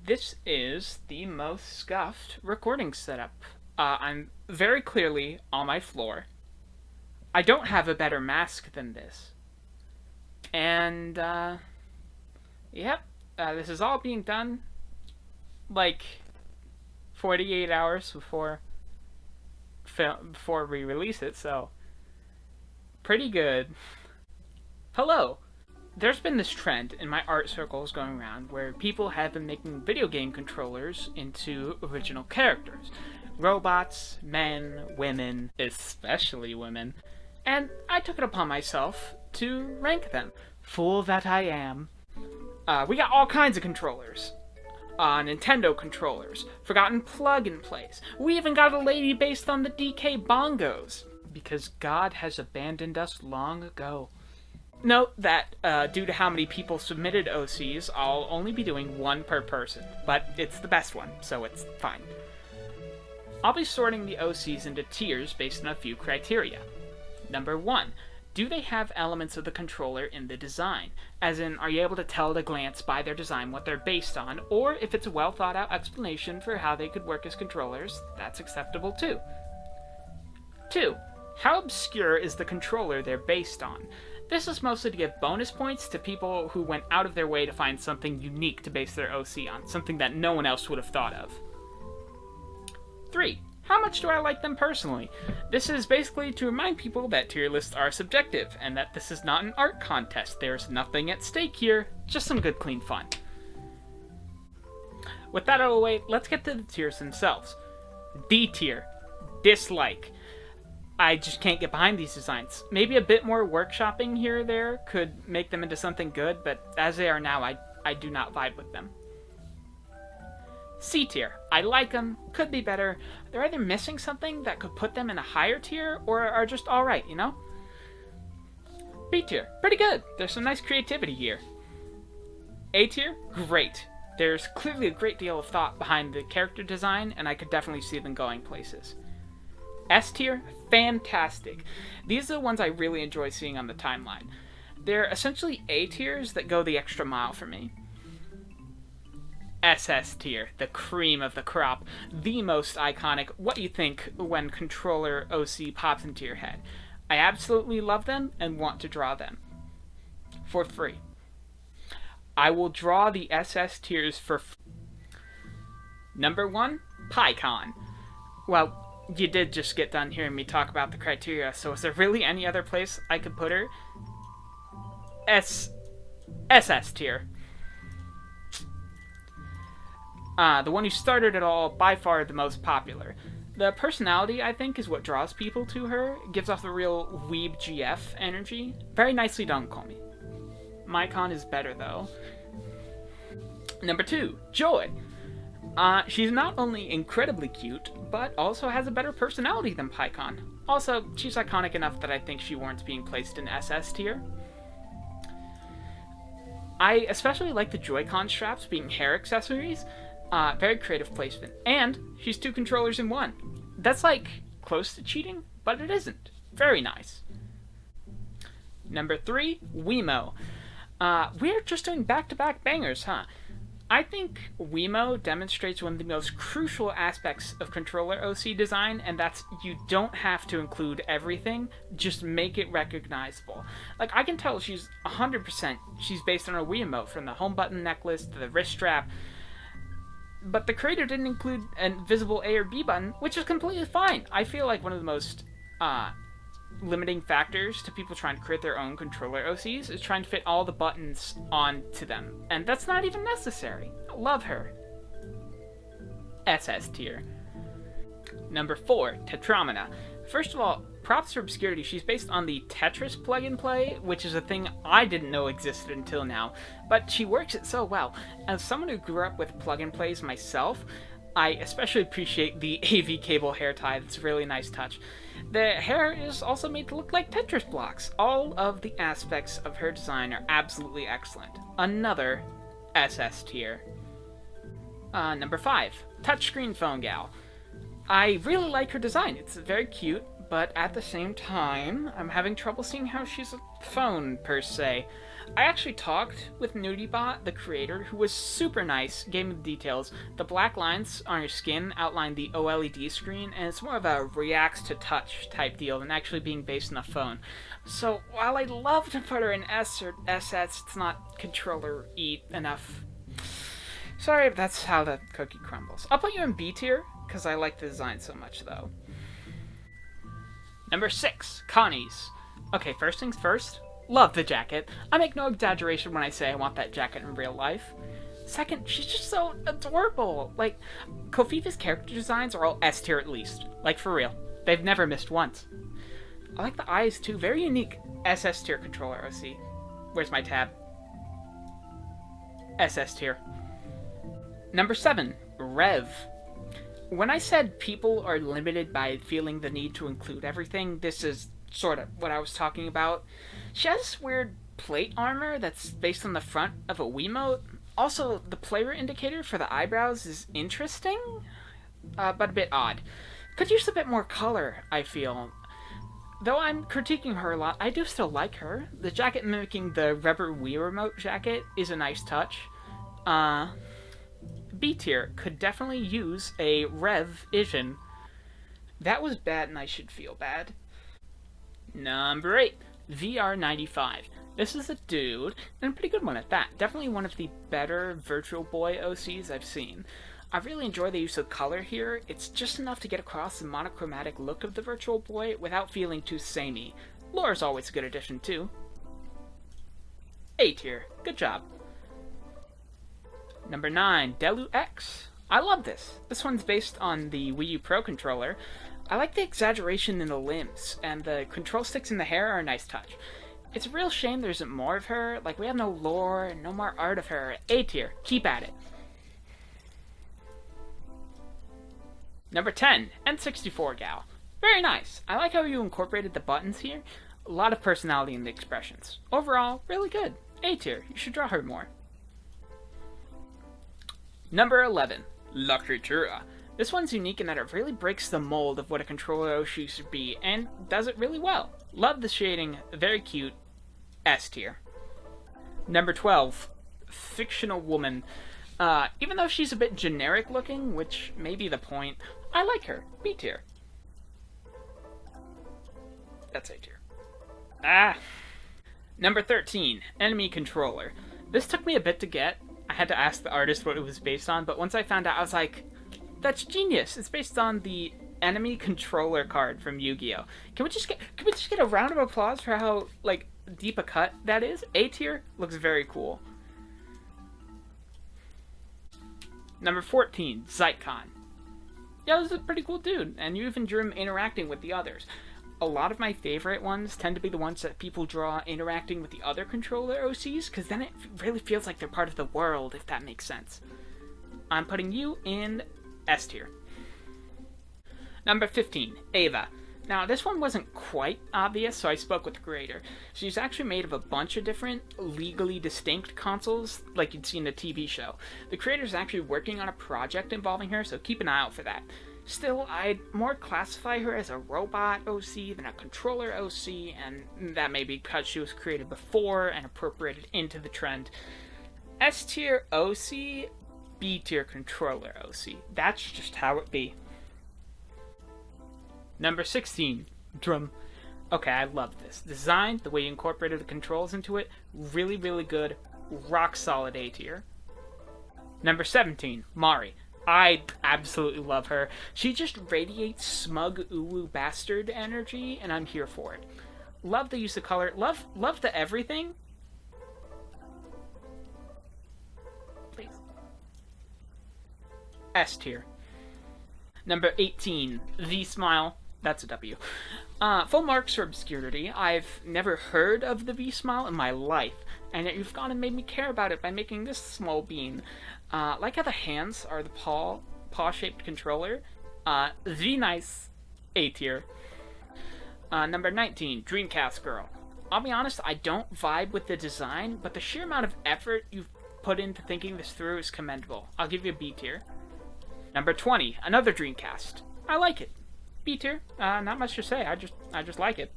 This is the most scuffed recording setup. I'm very clearly on my floor. I don't have a better mask than this. And, yep, this is all being done like 48 hours before we release it, so pretty good. Hello! There's been this trend in my art circles going around where people have been making video game controllers into original characters. Robots, men, women, especially women. And I took it upon myself to rank them. Fool that I am. We got all kinds of controllers. Nintendo controllers, forgotten plug-and-plays. We even got a lady based on the DK bongos. Because God has abandoned us long ago. Note that, due to how many people submitted OCs, I'll only be doing one per person, but it's the best one, so it's fine. I'll be sorting the OCs into tiers based on a few criteria. Number 1. Do they have elements of the controller in the design? As in, are you able to tell at a glance by their design what they're based on, or if it's a well thought out explanation for how they could work as controllers, that's acceptable too. 2. How obscure is the controller they're based on? This is mostly to give bonus points to people who went out of their way to find something unique to base their OC on, something that no one else would have thought of. 3. How much do I like them personally? This is basically to remind people that tier lists are subjective, and that this is not an art contest. There's nothing at stake here, just some good clean fun. With that out of the way, let's get to the tiers themselves. D tier. Dislike. I just can't get behind these designs. Maybe a bit more workshopping here or there could make them into something good, but as they are now, I do not vibe with them. C tier. I like them, could be better. They're either missing something that could put them in a higher tier, or are just alright, you know? B tier. Pretty good. There's some nice creativity here. A tier. Great. There's clearly a great deal of thought behind the character design, and I could definitely see them going places. S tier, fantastic. These are the ones I really enjoy seeing on the timeline. They're essentially A tiers that go the extra mile for me. SS tier, the cream of the crop, the most iconic, what you think when Controller OC pops into your head. I absolutely love them and want to draw them. For free. I will draw the SS tiers for free. Number 1, PyCon. Well, you did just get done hearing me talk about the criteria, so is there really any other place I could put her? SS tier. The one who started it all, by far the most popular. The personality, I think, is what draws people to her. It gives off the real weeb GF energy. Very nicely done, call me. Mycon is better, though. Number 2, Joy. She's not only incredibly cute, but also has a better personality than PyCon. Also, she's iconic enough that I think she warrants being placed in SS tier. I especially like the Joy-Con straps being hair accessories. Very creative placement. And she's 2 controllers in 1. That's like close to cheating, but it isn't. Very nice. Number 3, Wiimo. We're just doing back-to-back bangers, huh? I think Wiimo demonstrates one of the most crucial aspects of controller OC design, and that's you don't have to include everything, just make it recognizable. Like, I can tell she's 100% she's based on a Wiimo, from the home button necklace to the wrist strap, but the creator didn't include a visible A or B button, which is completely fine. I feel like one of the most limiting factors to people trying to create their own controller OCs is trying to fit all the buttons onto them, and that's not even necessary. I love her. SS tier. Number 4, Tetramina. First of all, props for obscurity. She's based on the Tetris plug-and-play, which is a thing I didn't know existed until now, but she works it so well. As someone who grew up with plug-and-plays myself, I especially appreciate the AV cable hair tie. That's a really nice touch. The hair is also made to look like Tetris blocks. All of the aspects of her design are absolutely excellent. Another SS tier. Number 5, Touchscreen Phone Gal. I really like her design. It's very cute, but at the same time, I'm having trouble seeing how she's a phone, per se. I actually talked with NudieBot, the creator, who was super nice, gave me the details. The black lines on her skin outline the OLED screen, and it's more of a reacts to touch type deal than actually being based on a phone. So while I'd love to put her in S or SS, it's not controller E enough. Sorry, but that's how the cookie crumbles. I'll put you in B tier, because I like the design so much, though. Number 6, Connie's. Okay, first things first. Love the jacket. I make no exaggeration when I say I want that jacket in real life. Second, she's just so adorable. Like, Kofifa's character designs are all S tier at least. Like, for real. They've never missed once. I like the eyes too. Very unique. SS tier controller OC. Where's my tab? SS tier. Number 7, Rev. When I said people are limited by feeling the need to include everything, this is sort of what I was talking about. She has this weird plate armor that's based on the front of a Wiimote. Also, the player indicator for the eyebrows is interesting, but a bit odd. Could use a bit more color, I feel. Though I'm critiquing her a lot, I do still like her. The jacket mimicking the rubber Wii remote jacket is a nice touch. B tier could definitely use a Rev-ision. That was bad and I should feel bad. Number 8, VR95. This is a dude, and a pretty good one at that. Definitely one of the better Virtual Boy OCs I've seen. I really enjoy the use of color here. It's just enough to get across the monochromatic look of the Virtual Boy without feeling too samey. Lore's always a good addition too. A tier. Good job. Number 9, Delu X. I love this. This one's based on the Wii U Pro controller. I like the exaggeration in the limbs, and the control sticks in the hair are a nice touch. It's a real shame there isn't more of her. Like, we have no lore and no more art of her. A tier. Keep at it. Number 10, N64 Gal. Very nice. I like how you incorporated the buttons here. A lot of personality in the expressions. Overall, really good. A tier. You should draw her more. Number 11, La Critura. This one's unique in that it really breaks the mold of what a controller OC should be, and does it really well. Love the shading, very cute. S tier. Number 12, Fictional Woman. Even though she's a bit generic looking, which may be the point, I like her. B tier. That's A tier. Number 13, Enemy Controller. This took me a bit to get. I had to ask the artist what it was based on, but once I found out, I was like, that's genius. It's based on the enemy controller card from Yu-Gi-Oh. Can we just get a round of applause for how, like, deep a cut that is? A tier looks very cool. Number 14, Zycon. Yeah, this is a pretty cool dude, and you even drew him interacting with the others. A lot of my favorite ones tend to be the ones that people draw interacting with the other controller OCs, because then it really feels like they're part of the world, if that makes sense. I'm putting you in S tier. Number 15, Ava. Now, this one wasn't quite obvious, so I spoke with the creator. She's actually made of a bunch of different, legally distinct consoles, like you'd see in the TV show. The creator's actually working on a project involving her, so keep an eye out for that. Still, I'd more classify her as a robot OC than a controller OC, and that may be because she was created before and appropriated into the trend. S tier OC, B tier controller OC. That's just how it be. Number 16, Drum. Okay, I love this. Design, the way you incorporated the controls into it, really, really good. Rock solid A tier. Number 17, Mari. I absolutely love her. She just radiates smug uwu bastard energy, and I'm here for it. Love the use of color. Love the everything. Please. S tier. Number 18, The Smile. That's a W. Full marks for obscurity. I've never heard of the V-Smile in my life, and yet you've gone and made me care about it by making this small bean. Like how the hands are the paw-shaped controller. The nice A tier. Number 19, Dreamcast Girl. I'll be honest, I don't vibe with the design, but the sheer amount of effort you've put into thinking this through is commendable. I'll give you a B tier. Number 20, another Dreamcast. I like it. B tier. Not much to say. I just like it.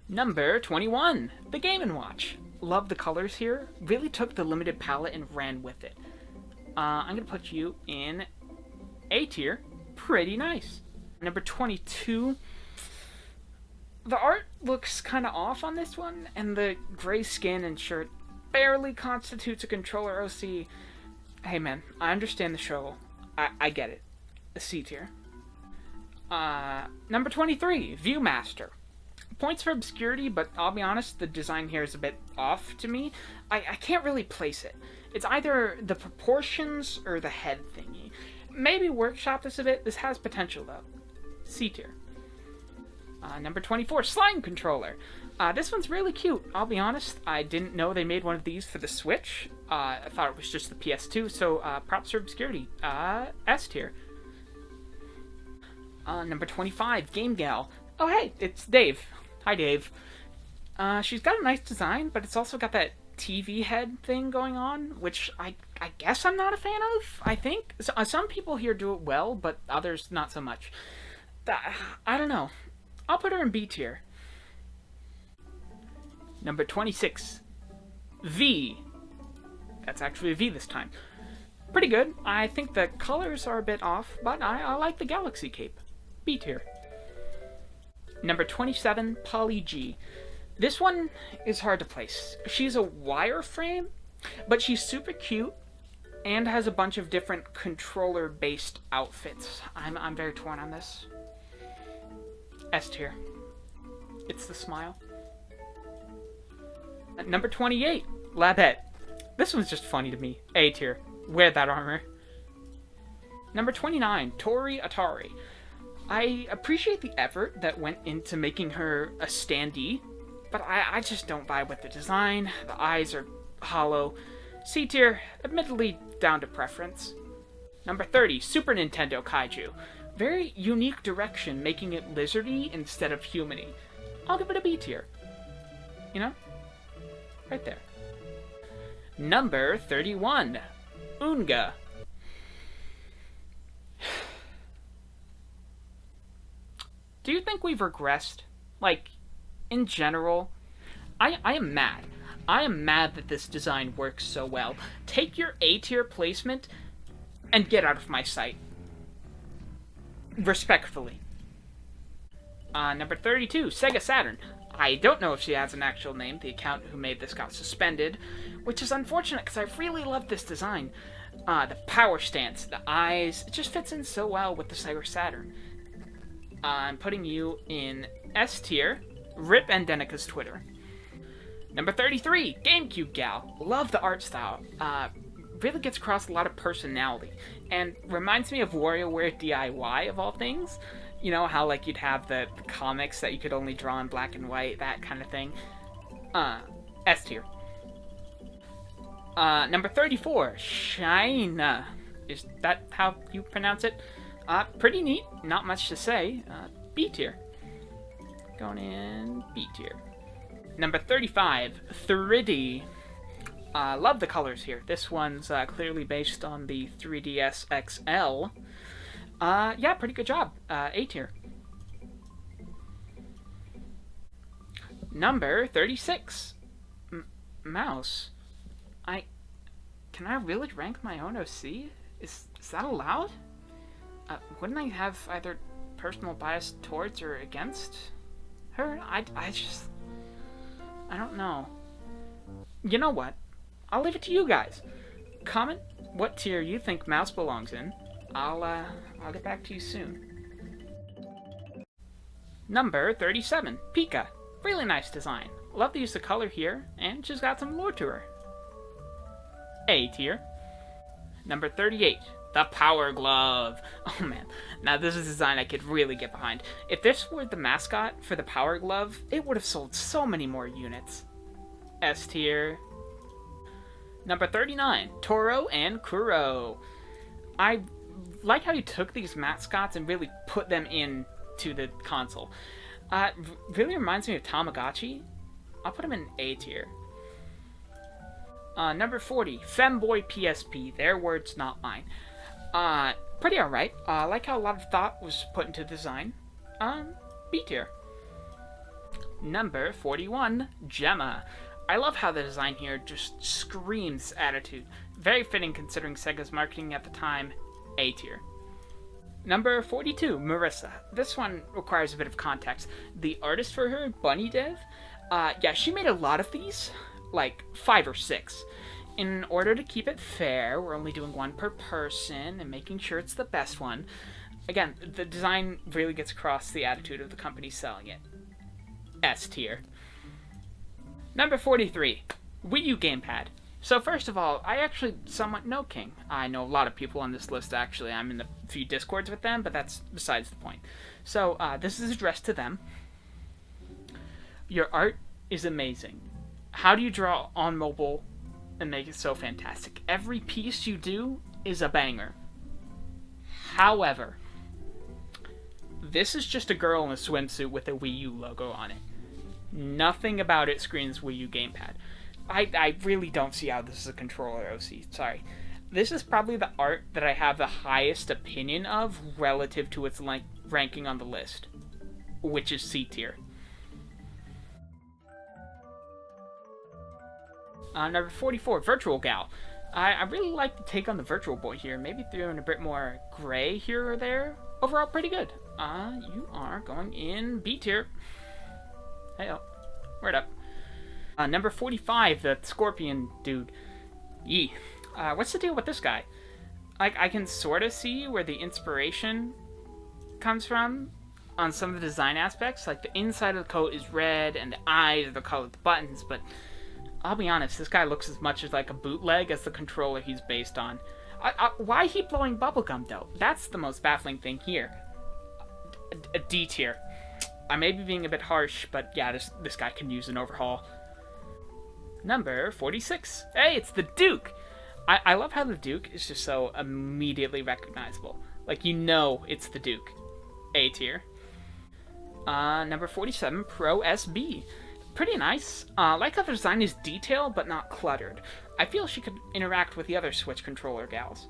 Number 21, the Game & Watch. Love the colors here. Really took the limited palette and ran with it. I'm gonna put you in A tier. Pretty nice. Number 22. The art looks kind of off on this one, and the gray skin and shirt barely constitutes a Controller OC. Hey man, I understand the struggle. I get it. A C tier. Number 23, Viewmaster. Points for obscurity, but I'll be honest, the design here is a bit off to me. I can't really place it. It's either the proportions or the head thingy. Maybe workshop this a bit. This has potential though. C tier. Number 24, Slime Controller. This one's really cute. I'll be honest, I didn't know they made one of these for the Switch. I thought it was just the PS2, so props for obscurity. S tier. Number 25, Gal. Oh hey, it's Dave. Hi Dave. She's got a nice design, but it's also got that TV head thing going on, which I guess I'm not a fan of, I think. Some people here do it well, but others not so much. I don't know. I'll put her in B tier. Number 26, V. That's actually a V this time. Pretty good. I think the colors are a bit off, but I like the Galaxy cape. B tier. Number 27, Polly G. This one is hard to place. She's a wireframe, but she's super cute and has a bunch of different controller-based outfits. I'm very torn on this. S tier. It's the smile. Number 28, Labette. This one's just funny to me. A tier. Wear that armor. Number 29, Tori Atari. I appreciate the effort that went into making her a standee, but I just don't vibe with the design. The eyes are hollow. C tier, admittedly down to preference. Number 30, Super Nintendo Kaiju. Very unique direction, making it lizardy instead of humany. I'll give it a B tier. You know? Right there. Number 31, Unga. Do you think we've regressed? Like, in general? I am mad. I am mad that this design works so well. Take your A tier placement and get out of my sight. Respectfully. Number 32, Sega Saturn. I don't know if she has an actual name. The account who made this got suspended, which is unfortunate because I really love this design. The power stance, the eyes, it just fits in so well with the Sega Saturn. I'm putting you in S tier. Rip Andenica's Twitter. Number 33, GameCube Gal. Love the art style. Really gets across a lot of personality. And reminds me of WarioWare DIY, of all things. You know, how like you'd have the comics that you could only draw in black and white, that kind of thing. S tier. Number 34, Shina. Is that how you pronounce it? Pretty neat. Not much to say. B tier. Going in B tier. Number 35, 3D. Love the colors here. This one's clearly based on the 3DS XL. Yeah, pretty good job. A tier. Number 36, Mouse. Can I really rank my own OC? Is that allowed? Wouldn't I have either personal bias towards or against her? I don't know. You know what? I'll leave it to you guys. Comment what tier you think Mouse belongs in. I'll get back to you soon. Number 37, Pika. Really nice design. Love the use of color here, and she's got some lore to her. A tier. Number 38, the Power Glove. Oh man, now this is a design I could really get behind. If this were the mascot for the Power Glove, it would have sold so many more units. S tier. Number 39, Toro and Kuro. I like how you took these mascots and really put them into the console. Really reminds me of Tamagotchi. I'll put them in A tier. Number 40, Femboy PSP. Their words, not mine. Pretty alright. I like how a lot of thought was put into the design. B tier. Number 41, Gemma. I love how the design here just screams attitude. Very fitting considering Sega's marketing at the time. A tier. Number 42, Marissa. This one requires a bit of context. The artist for her, Bunny Dev, yeah, she made a lot of these, like 5 or 6. In order to keep it fair, we're only doing one per person and making sure it's the best one. Again, the design really gets across the attitude of the company selling it. S tier. Number 43, Wii U gamepad. So first of all, I actually somewhat know King. I know a lot of people on this list, actually. I'm in a few Discords with them, but that's besides the point. So this is addressed to them. Your art is amazing. How do you draw on mobile and make it so fantastic? Every piece you do is a banger. However, this is just a girl in a swimsuit with a Wii U logo on it. Nothing about it screams Wii U gamepad. I really don't see how this is a controller OC. Sorry. This is probably the art that I have the highest opinion of relative to its ranking on the list, which is C tier. Number 44, Virtual Gal. I really like the take on the Virtual Boy here. Maybe throwing a bit more gray here or there. Overall, pretty good. You are going in B tier. Hey-oh. Word up. Number 45, the Scorpion dude. Yee. What's the deal with this guy? I can sort of see where the inspiration comes from on some of the design aspects. Like, the inside of the coat is red, and the eyes are the color of the buttons, but I'll be honest, this guy looks as much as like a bootleg as the controller he's based on. Why he blowing bubblegum, though? That's the most baffling thing here. A D tier. I may be being a bit harsh, but yeah, this guy can use an overhaul. Number 46. Hey, it's the Duke! I love how the Duke is just so immediately recognizable. Like, you know it's the Duke. A tier. Number 47, Pro SB. Pretty nice. Like how the design is detailed, but not cluttered. I feel she could interact with the other Switch controller gals.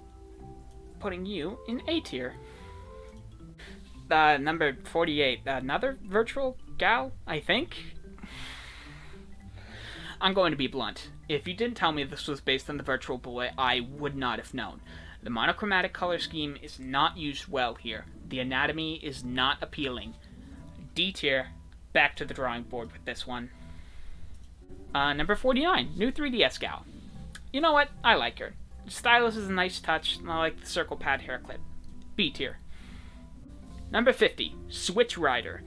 Putting you in A tier. Number 48, another Virtual Gal, I think? I'm going to be blunt. If you didn't tell me this was based on the Virtual Boy, I would not have known. The monochromatic color scheme is not used well here. The anatomy is not appealing. D tier, back to the drawing board with this one. Number 49, new 3DS Gal. You know what? I like her. The stylus is a nice touch, and I like the circle pad hair clip. B tier. Number 50, Switch Rider.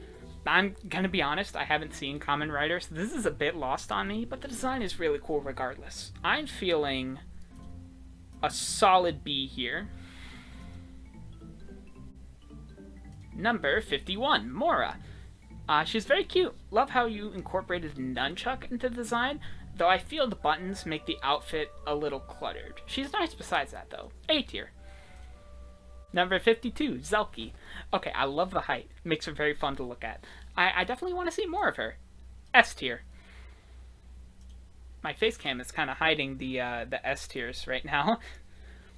I'm gonna be honest, I haven't seen Kamen Rider, so this is a bit lost on me, but the design is really cool regardless. I'm feeling a solid B here. Number 51, Mora. She's very cute. Love how you incorporated nunchuck into the design, though I feel the buttons make the outfit a little cluttered. She's nice besides that, though. A tier. Number 52, Zelky. Okay, I love the height. Makes her very fun to look at. I definitely want to see more of her. S tier. My face cam is kind of hiding the S tiers right now.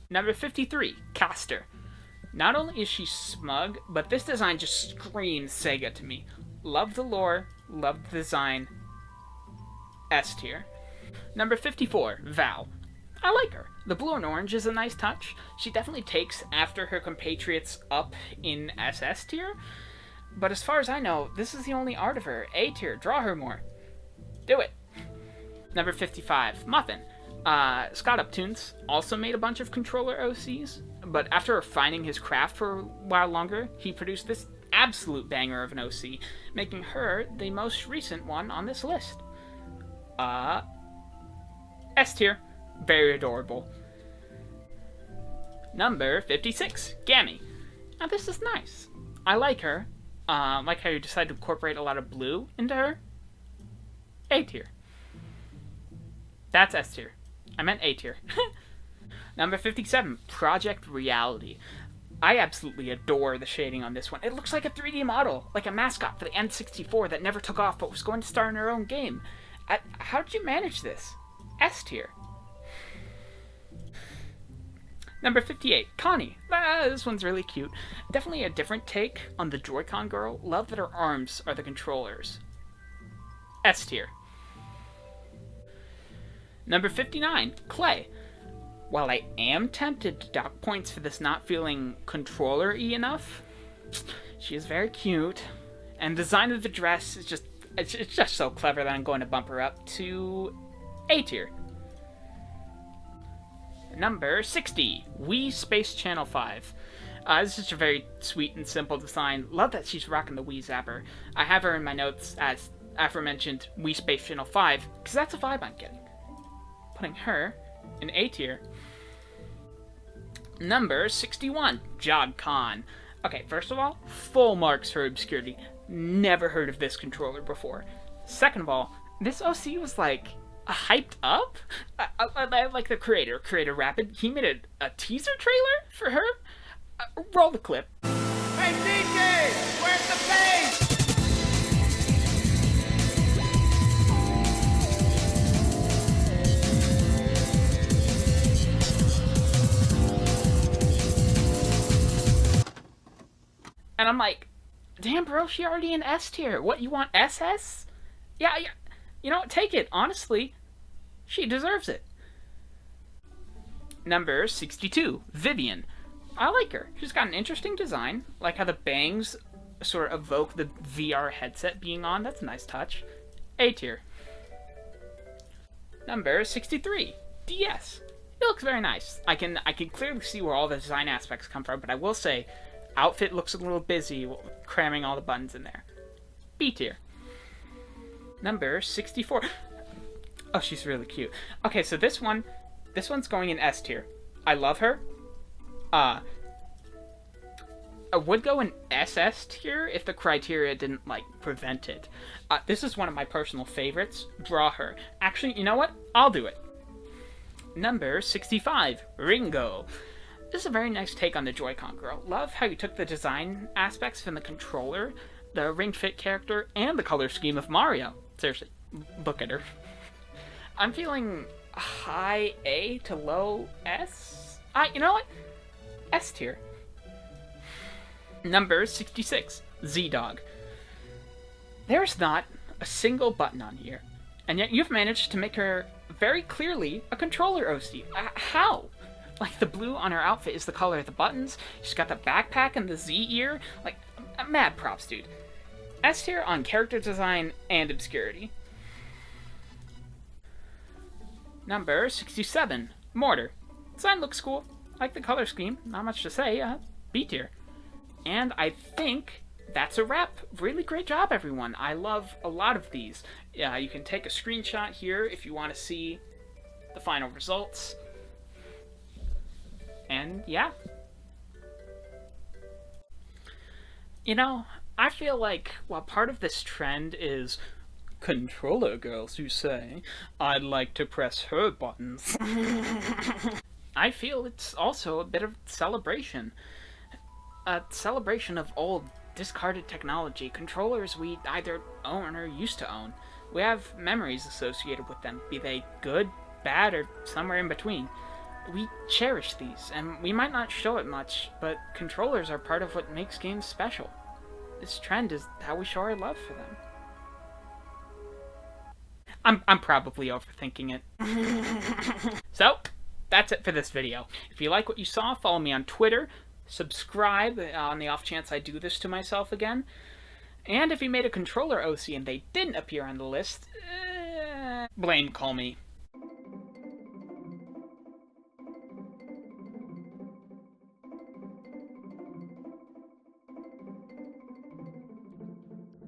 Number 53, Caster. Not only is she smug, but this design just screams Sega to me. Love the lore, love the design. S tier. Number 54, Val. I like her. The blue and orange is a nice touch. She definitely takes after her compatriots up in SS tier. But as far as I know, this is the only art of her. A tier. Draw her more. Do it. Number 55, Muffin. Scott Uptunes also made a bunch of controller OCs, but after refining his craft for a while longer, he produced this absolute banger of an OC, making her the most recent one on this list. S tier. Very adorable. Number 56, Gammy. Now this is nice. I like her. Like how you decided to incorporate a lot of blue into her. A tier. That's S tier. I meant A tier. Number 57, Project Reality. I absolutely adore the shading on this one. It looks like a 3D model, like a mascot for the N64 that never took off but was going to star in her own game. How did you manage this? S tier. Number 58, Connie. This one's really cute. Definitely a different take on the Joy-Con girl. Love that her arms are the controllers. S tier. Number 59, Clay. While I am tempted to dock points for this not feeling controller-y enough, she is very cute. And the design of the dress is it's just so clever that I'm going to bump her up to A tier. Number 60, Wii Space Channel 5. This is a very sweet and simple design. Love that she's rocking the Wii Zapper. I have her in my notes as aforementioned Wii Space Channel 5, because that's a vibe I'm getting. Putting her in A tier. Number 61, Jog Con. Okay, first of all, full marks for obscurity. Never heard of this controller before. Second of all, this OC was like hyped up. I like the creator Rapid. He made a teaser trailer for her. Roll the clip. Hey DJ, where's the bass? And I'm like, damn, bro, she already in S tier. What, you want SS? Yeah. You know what? Take it. Honestly, she deserves it. Number 62, Vivian. I like her. She's got an interesting design. Like how the bangs sort of evoke the VR headset being on. That's a nice touch. A tier. Number 63, DS. It looks very nice. I can clearly see where all the design aspects come from, but I will say, outfit looks a little busy cramming all the buttons in there. B tier. Number 64. Oh, she's really cute. Okay, so this one's going in S tier. I love her. I would go in SS tier if the criteria didn't, prevent it. This is one of my personal favorites. Draw her. Actually, you know what? I'll do it. Number 65, Ringo. This is a very nice take on the Joy-Con girl. Love how you took the design aspects from the controller, the Ring Fit character, and the color scheme of Mario. Seriously, look at her. I'm feeling high A to low S? You know what? S tier. Number 66, Z-Dog. There's not a single button on here, and yet you've managed to make her very clearly a controller OC. How? Like, the blue on her outfit is the color of the buttons. She's got the backpack and the Z ear. Like, mad props, dude. S tier on character design and obscurity. Number 67, Mortar. Design looks cool. Like the color scheme. Not much to say. B tier. And I think that's a wrap. Really great job, everyone. I love a lot of these. You can take a screenshot here if you want to see the final results. And yeah. You know, I feel like while part of this trend is controller girls who say, I'd like to press her buttons, I feel it's also a bit of celebration. A celebration of old, discarded technology. Controllers we either own or used to own. We have memories associated with them, be they good, bad, or somewhere in between. We cherish these, and we might not show it much, but controllers are part of what makes games special. This trend is how we show our love for them. I'm probably overthinking it. So, that's it for this video. If you like what you saw, follow me on Twitter, subscribe on the off chance I do this to myself again, and if you made a controller OC and they didn't appear on the list, blame call me.